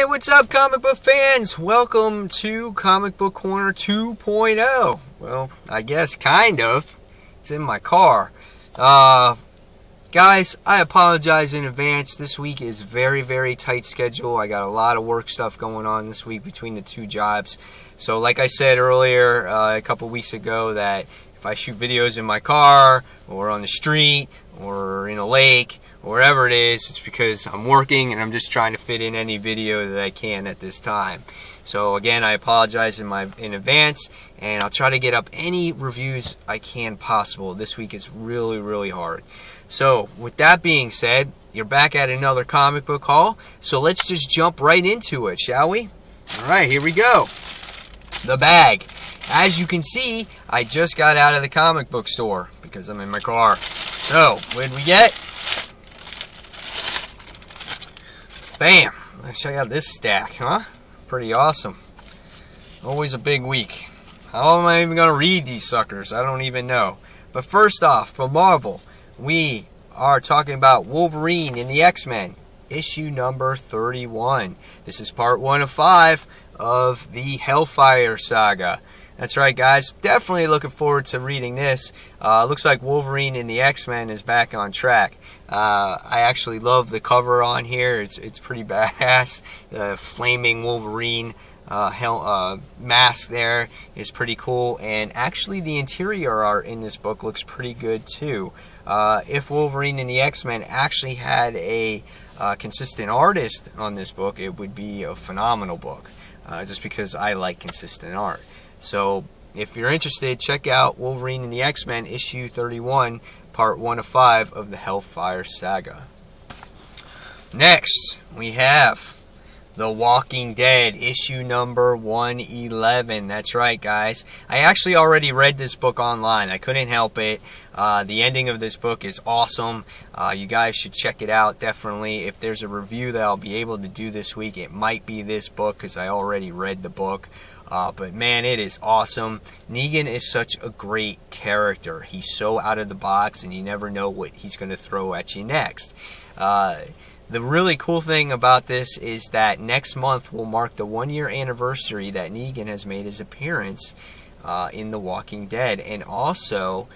what's up, comic book fans? Welcome to Comic Book Corner 2.0. Well, I guess kind of. It's in my car. Guys, I apologize in advance. This week is very, very tight schedule. I got a lot of work stuff going on this week between the two jobs. So like I said earlier, a couple weeks ago, that if I shoot videos in my car or on the street or in a lake, wherever it is, it's because I'm working and I'm just trying to fit in any video that I can at this time. So again, I apologize in advance, and I'll try to get up any reviews I can possible. This week is really, really hard. So with that being said, you're back at another comic book haul. So let's just jump right into it, shall we? Alright, here we go. The bag. As you can see, I just got out of the comic book store because I'm in my car. So, what did we get? Bam! Let's check out this stack, huh? Pretty awesome. Always a big week. How am I even going to read these suckers? I don't even know. But first off, for Marvel, we are talking about Wolverine in the X-Men, issue number 31. This is part 1 of 5 of the Hellfire Saga. That's right, guys. Definitely looking forward to reading this. Looks like Wolverine in the X-Men is back on track. I actually love the cover on here. It's pretty badass. The flaming Wolverine mask there is pretty cool. And actually, the interior art in this book looks pretty good, too. If Wolverine in the X-Men actually had a consistent artist on this book, it would be a phenomenal book. Just because I like consistent art. So, if you're interested, check out Wolverine and the X-Men, issue 31, part 1 of 5 of the Hellfire Saga. Next, we have The Walking Dead, issue number 111. That's right, guys. I actually already read this book online. I couldn't help it. The ending of this book is awesome. You guys should check it out, definitely. If there's a review that I'll be able to do this week, it might be this book because I already read the book. But man, it is awesome. Negan is such a great character. He's so out of the box, and you never know what he's going to throw at you next. The really cool thing about this is that next month will mark the 1-year anniversary that Negan has made his appearance in The Walking Dead, and also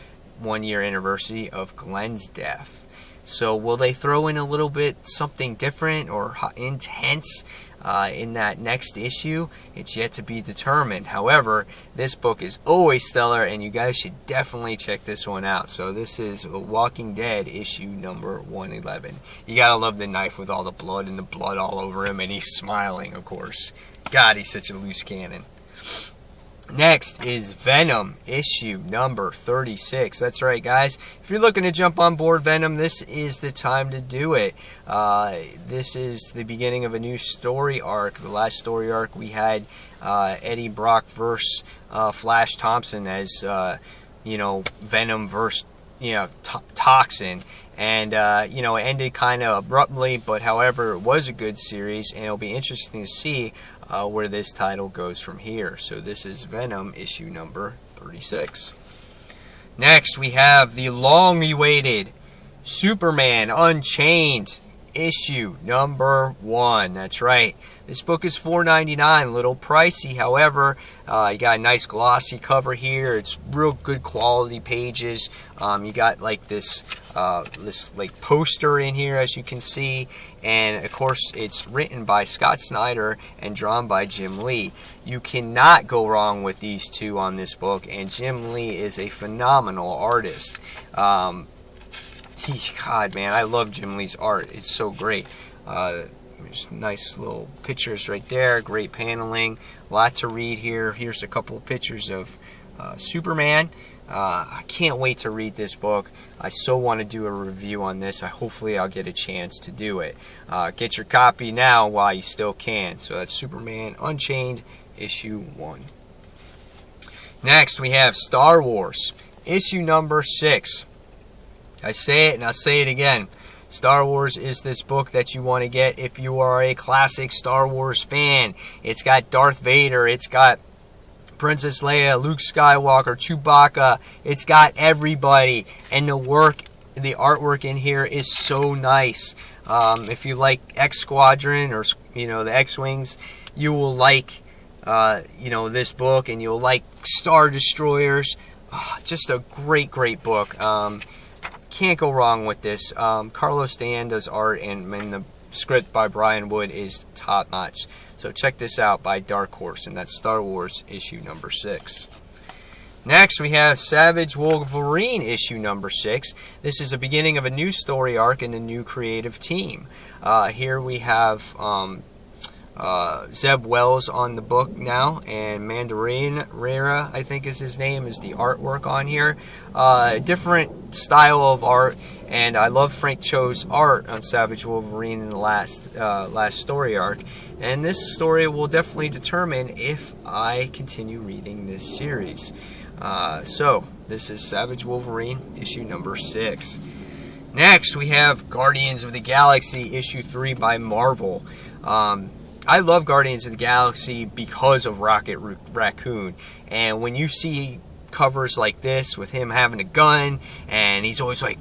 1-year anniversary of Glenn's death. So will they throw in a little bit something different or intense in that next issue? It's yet to be determined. However, this book is always stellar, and you guys should definitely check this one out. So this is Walking Dead issue number 111. You gotta love the knife with all the blood and the blood all over him, and he's smiling, of course. God, he's such a loose cannon. Next is Venom, issue number 36. That's right, guys. If you're looking to jump on board Venom, this is the time to do it. This is the beginning of a new story arc. The last story arc we had Eddie Brock versus Flash Thompson as, Venom versus, Toxin. And, it ended kind of abruptly, but however, it was a good series, and it'll be interesting to see where this title goes from here. So this is Venom, issue number 36. Next, we have the long-awaited Superman Unchained, issue number 1. That's right. This book is $4.99, a little pricey. However, you got a nice glossy cover here. It's real good quality pages. You got like this poster in here, as you can see, and of course it's written by Scott Snyder and drawn by Jim Lee. You cannot go wrong with these two on this book, and Jim Lee is a phenomenal artist. God, man, I love Jim Lee's art. It's so great. There's nice little pictures right there. Great paneling. A lot to read here. Here's a couple of pictures of Superman. I can't wait to read this book. I so want to do a review on this. Hopefully I'll get a chance to do it. Get your copy now while you still can. So that's Superman Unchained, issue 1. Next, we have Star Wars, issue number 6. I say it and I'll say it again. Star Wars is this book that you want to get if you are a classic Star Wars fan. It's got Darth Vader. It's got Princess Leia, Luke Skywalker, Chewbacca. It's got everybody. And the artwork in here is so nice. If you like X Squadron or the X-Wings, you will like this book, and you'll like Star Destroyers. Just a great book. Can't go wrong with this. Carlos de Anda's art and the script by Brian Wood is top notch. So check this out by Dark Horse, and that's Star Wars issue number 6. Next, we have Savage Wolverine issue number 6. This is the beginning of a new story arc and a new creative team. Here we have Zeb Wells on the book now, and Mandarin Rera, I think is his name, is the artwork on here. Different style of art, and I love Frank Cho's art on Savage Wolverine in the last story arc. And this story will definitely determine if I continue reading this series. So, this is Savage Wolverine, issue number 6. Next, we have Guardians of the Galaxy, issue 3 by Marvel. I love Guardians of the Galaxy because of Rocket Raccoon. And when you see covers like this with him having a gun, and he's always like,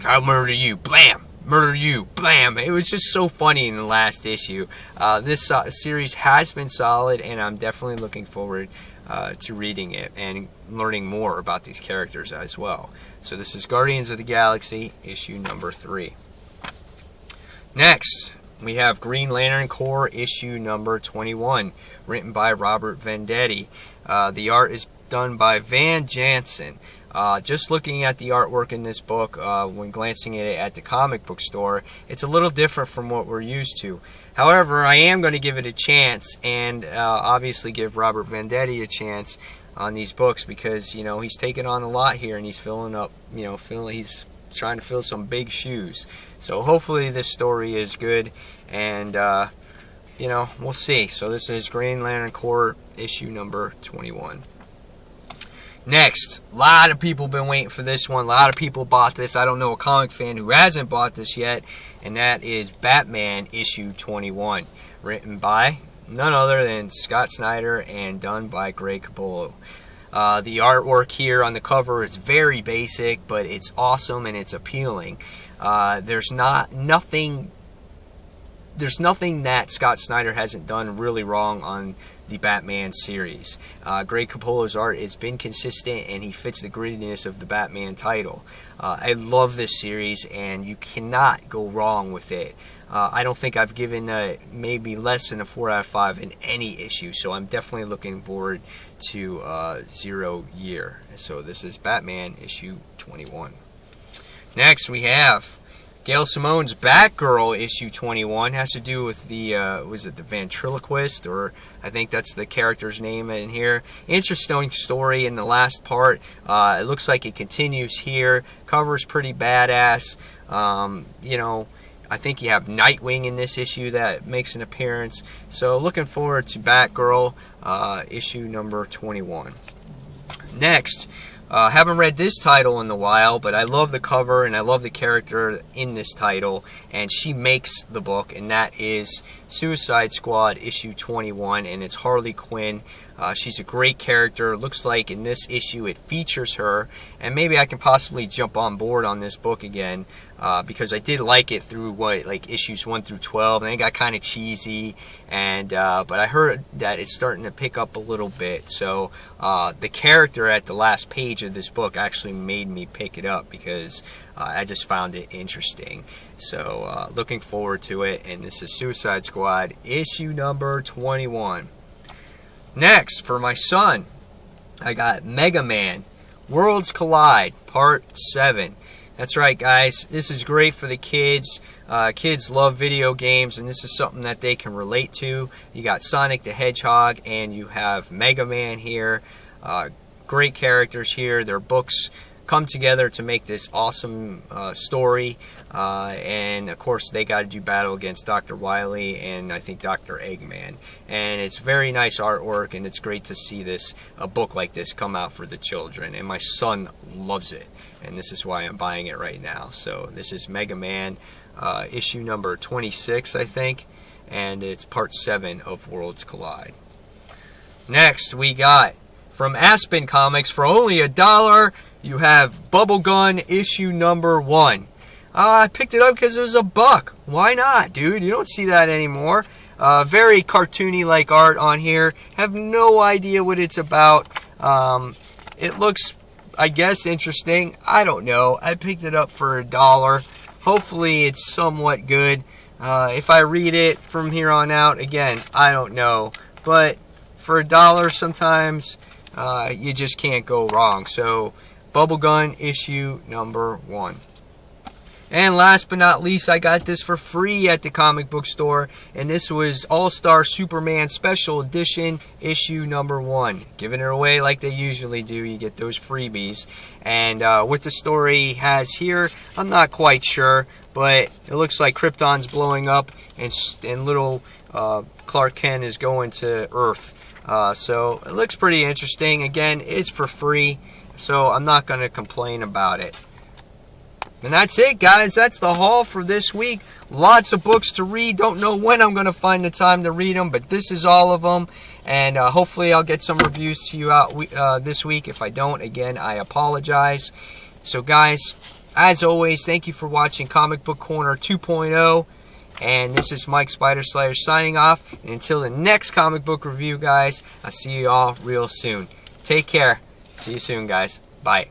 I'll murder you, blam! Murder you, blam! It was just so funny in the last issue. This series has been solid, and I'm definitely looking forward to reading it and learning more about these characters as well. So this is Guardians of the Galaxy, issue number 3. Next, we have Green Lantern Corps, issue number 21, written by Robert Venditti. The art is done by Van Jansen. Just looking at the artwork in this book, when glancing at it at the comic book store, it's a little different from what we're used to. However, I am going to give it a chance, and obviously give Robert Venditti a chance on these books, because he's taken on a lot here, and he's filling up, he's trying to fill some big shoes. So hopefully this story is good, and we'll see. So this is Green Lantern Corps, issue number 21. Next, a lot of people have been waiting for this one. A lot of people bought this. I don't know a comic fan who hasn't bought this yet, and that is Batman issue 21, written by none other than Scott Snyder and done by Greg Capullo. The artwork here on the cover is very basic, but it's awesome and it's appealing. There's nothing that Scott Snyder hasn't done really wrong on the Batman series. Greg Capullo's art has been consistent, and he fits the grittiness of the Batman title. I love this series, and you cannot go wrong with it. I don't think I've given maybe less than a 4 out of 5 in any issue, so I'm definitely looking forward to 0 Year. So this is Batman issue 21. Next we have Gail Simone's Batgirl issue 21. Has to do with the was it the ventriloquist, or I think that's the character's name in here. Interesting story in the last part. It looks like it continues here. Cover's pretty badass. I think you have Nightwing in this issue that makes an appearance. So looking forward to Batgirl issue number 21. Next, haven't read this title in a while, but I love the cover and I love the character in this title, and she makes the book, and that is Suicide Squad issue 21, and it's Harley Quinn. She's a great character. Looks like in this issue it features her, and maybe I can possibly jump on board on this book again, because I did like it through issues 1 through 12, and it got kind of cheesy, and but I heard that it's starting to pick up a little bit. So the character at the last page of this book actually made me pick it up, because I just found it interesting. So looking forward to it, and this is Suicide Squad issue number 21. Next, for my son, I got Mega Man Worlds Collide Part 7. That's right, guys. This is great for the kids. Kids love video games, and this is something that they can relate to. You got Sonic the Hedgehog, and you have Mega Man here. Great characters here. Their books come together to make this awesome story, and of course they got to do battle against Dr. Wily and I think Dr. Eggman, and it's very nice artwork, and it's great to see a book like this come out for the children, and my son loves it, and this is why I'm buying it right now. So this is Mega Man issue number 26, I think, and it's part 7 of Worlds Collide. Next we got from Aspen Comics for only $1, you have Bubblegun issue number 1. I picked it up because it was $1. Why not, dude? You don't see that anymore. Very cartoony like art on here. Have no idea what it's about. It looks, I guess, interesting. I don't know. I picked it up for $1. Hopefully it's somewhat good. If I read it from here on out, again, I don't know. But for $1, sometimes you just can't go wrong. So, Bubblegun issue number 1. And last but not least, I got this for free at the comic book store. And this was AllStar Superman Special Edition, issue number 1. Giving it away like they usually do. You get those freebies. And what the story has here, I'm not quite sure. But it looks like Krypton's blowing up. And little Clark Kent is going to Earth. So it looks pretty interesting. Again, it's for free. So I'm not going to complain about it. And that's it, guys. That's the haul for this week. Lots of books to read. Don't know when I'm going to find the time to read them, but this is all of them. And hopefully I'll get some reviews to you out this week. If I don't, again, I apologize. So, guys, as always, thank you for watching Comic Book Corner 2.0. And this is Mike Spider Slayer signing off. And until the next comic book review, guys, I'll see you all real soon. Take care. See you soon, guys. Bye.